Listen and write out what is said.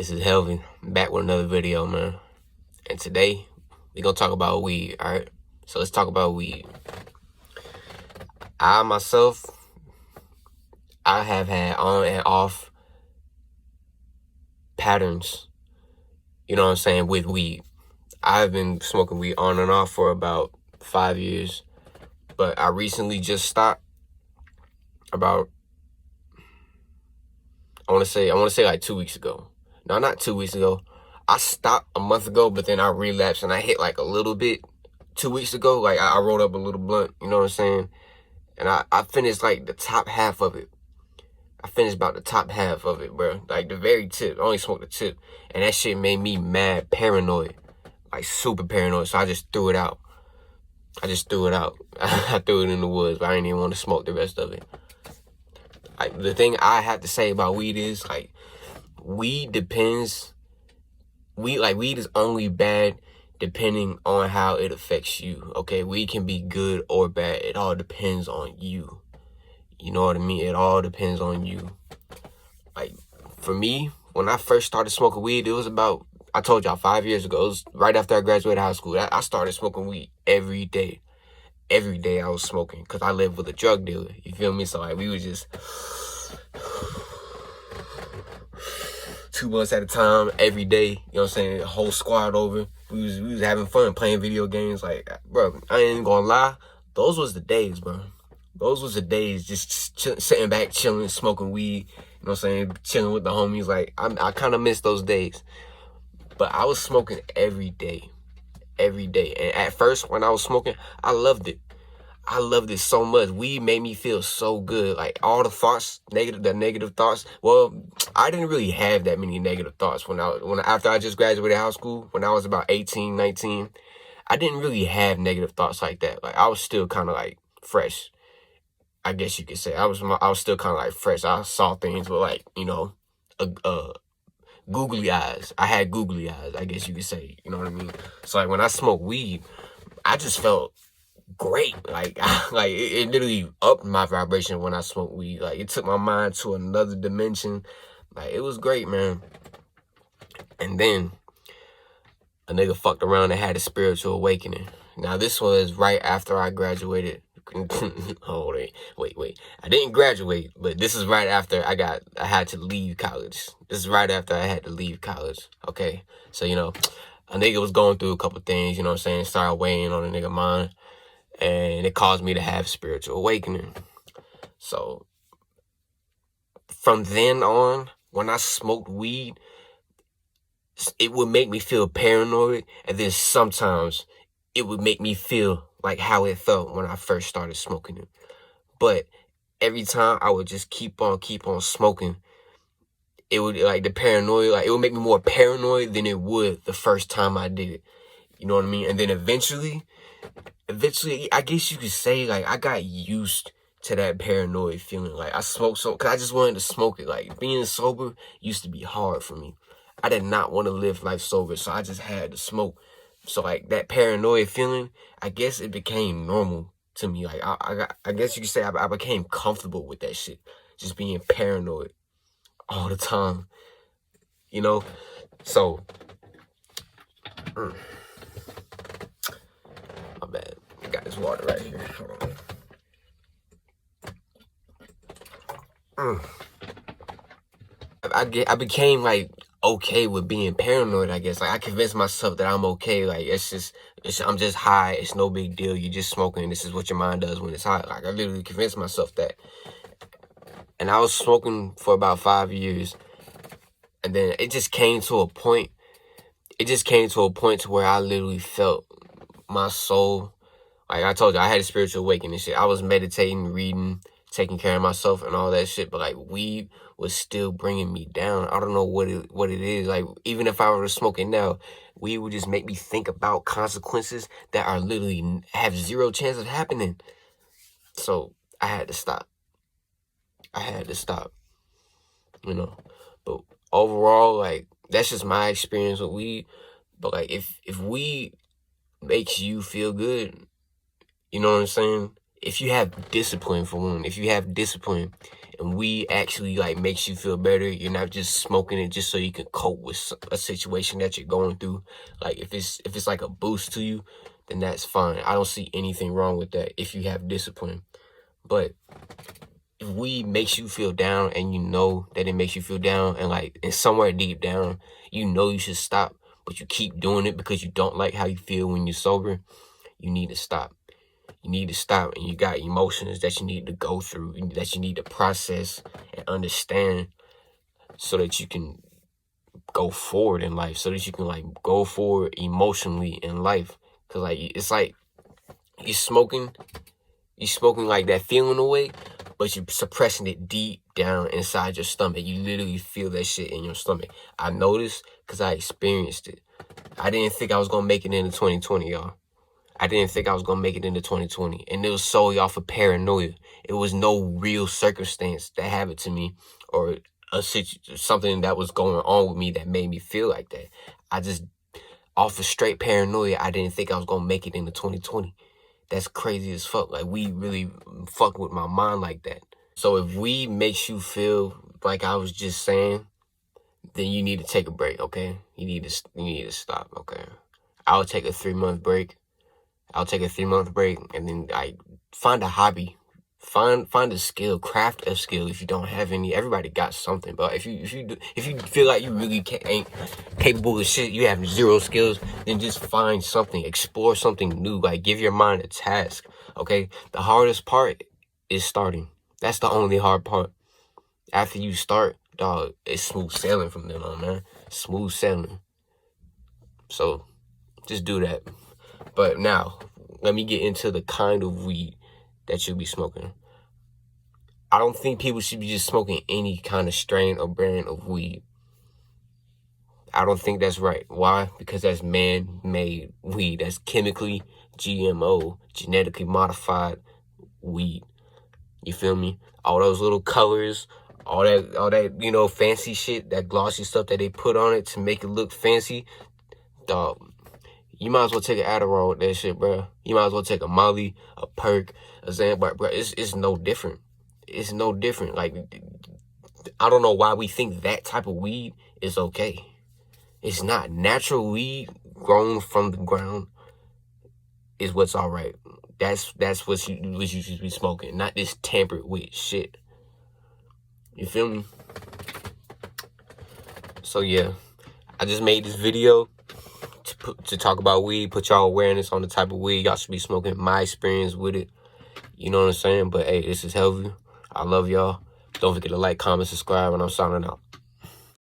This is Helvin, back with another video, man. And today, we're gonna talk about weed, alright? So let's talk about weed. I have had on and off patterns, you know what I'm saying, with weed. I've been smoking weed on and off for about 5 years, but I recently just stopped about, I wanna say like 2 weeks ago. No, not 2 weeks ago. I stopped a month ago, but then I relapsed and I hit like a little bit 2 weeks ago. Like I rolled up a little blunt, you know what I'm saying? And I finished like the top half of it. I finished about the top half of it, bro. Like the very tip. I only smoked the tip. And that shit made me mad paranoid. Like super paranoid. So I just threw it out. I threw it in the woods, but I didn't even want to smoke the rest of it. Like the thing I have to say about weed is like weed is only bad depending on how it affects you, okay? Weed can be good or bad. It all depends on you. You know what I mean? It all depends on you. Like, for me, when I first started smoking weed, it was about, I told y'all, 5 years ago. It was right after I graduated high school. I started smoking weed every day. Every day I was smoking because I lived with a drug dealer. You feel me? So, like, we was just 2 months at a time, every day, you know what I'm saying, the whole squad over. We was having fun playing video games. Like, bro, I ain't even gonna lie, those was the days, bro. Those was the days, just sitting back, chilling, smoking weed, you know what I'm saying, chilling with the homies. Like, I kind of miss those days. But I was smoking every day. Every day. And at first, when I was smoking, I loved it. I loved it so much. Weed made me feel so good. Like all the thoughts, the negative thoughts. Well, I didn't really have that many negative thoughts after I just graduated high school, when I was about 18, 19. I didn't really have negative thoughts like that. Like I was still kind of like fresh, I guess you could say. I was still kind of like fresh. I saw things with like, you know, googly eyes. I had googly eyes, I guess you could say. You know what I mean? So like when I smoked weed, I just felt great. Like it literally upped my vibration when I smoked weed. Like it took my mind to another dimension. Like it was great, man. And then a nigga fucked around and had a spiritual awakening. Now this was right after I graduated. Oh wait. I didn't graduate, but this is right after I had to leave college. This is right after I had to leave college. Okay. So, you know, a nigga was going through a couple things, you know what I'm saying, started weighing on a nigga mind. And it caused me to have spiritual awakening. So from then on, when I smoked weed, it would make me feel paranoid. And then sometimes it would make me feel like how it felt when I first started smoking it. But every time I would just keep on smoking, it would, like, the paranoia, like, it would make me more paranoid than it would the first time I did it. You know what I mean? And then eventually, I guess you could say, like, I got used to that paranoid feeling. Like, I smoked because I just wanted to smoke it. Like, being sober used to be hard for me. I did not want to live life sober, so I just had to smoke. So, like, that paranoid feeling, I guess it became normal to me. Like, I guess you could say I became comfortable with that shit. Just being paranoid all the time, you know? So, my bad. I got this water right here. Hold on. I became, like, okay with being paranoid, I guess. Like, I convinced myself that I'm okay. Like, I'm just high. It's no big deal. You're just smoking. This is what your mind does when it's high. Like, I literally convinced myself that. And I was smoking for about 5 years. And then it just came to a point. To where I literally felt my soul. Like I told you, I had a spiritual awakening shit. I was meditating, reading, taking care of myself and all that shit. But like weed was still bringing me down. I don't know what it is. Like even if I were to smoke it now, weed would just make me think about consequences that are literally have zero chance of happening. So I had to stop. You know. But overall, like that's just my experience with weed. But like if weed makes you feel good, you know what I'm saying? if you have discipline, for one, if you have discipline and weed actually like makes you feel better, you're not just smoking it just so you can cope with a situation that you're going through. Like if it's like a boost to you, then that's fine. I don't see anything wrong with that if you have discipline. But if weed makes you feel down and you know that it makes you feel down, and like and somewhere deep down you know you should stop, but you keep doing it because you don't like how you feel when you're sober, you need to stop. You need to stop, and you got emotions that you need to go through, that you need to process and understand so that you can go forward in life, so that you can like go forward emotionally in life. Cause like it's like you're smoking like that feeling away, but you're suppressing it deep down inside your stomach. You literally feel that shit in your stomach. I noticed because I experienced it. I didn't think I was gonna make it into 2020, y'all. I didn't think I was gonna make it into 2020, and it was solely off of paranoia. It was no real circumstance that happened to me, or something that was going on with me that made me feel like that. I just, off of straight paranoia, I didn't think I was gonna make it into 2020. That's crazy as fuck. Like, weed really fucked with my mind like that. So if weed makes you feel like I was just saying, then you need to take a break, okay? You need to stop, okay? I'll take a 3-month break. I'll take a 3-month break, and then I find a hobby, find a skill, craft a skill. If you don't have any, everybody got something. But if you feel like you really ain't capable of shit, you have zero skills, then just find something, explore something new. Like, give your mind a task. Okay, the hardest part is starting. That's the only hard part. After you start, dog, it's smooth sailing from then on, man. Smooth sailing. So just do that. But now, let me get into the kind of weed that you'll be smoking. I don't think people should be just smoking any kind of strain or brand of weed. I don't think that's right. Why? Because that's man-made weed. That's chemically GMO, genetically modified weed. You feel me? All those little colors, all that, fancy shit, that glossy stuff that they put on it to make it look fancy, dog. You might as well take an Adderall with that shit, bro. You might as well take a Molly, a Perk, a Xanax, bro. It's no different. It's no different. Like, I don't know why we think that type of weed is okay. It's not. Natural weed grown from the ground is what's all right. That's what you should be smoking, not this tampered with shit. You feel me? So yeah, I just made this video to talk about weed, put y'all awareness on the type of weed y'all should be smoking, my experience with it. You know what I'm saying? But hey, this is Helvy. I love y'all. Don't forget to like, comment, subscribe, and I'm signing out.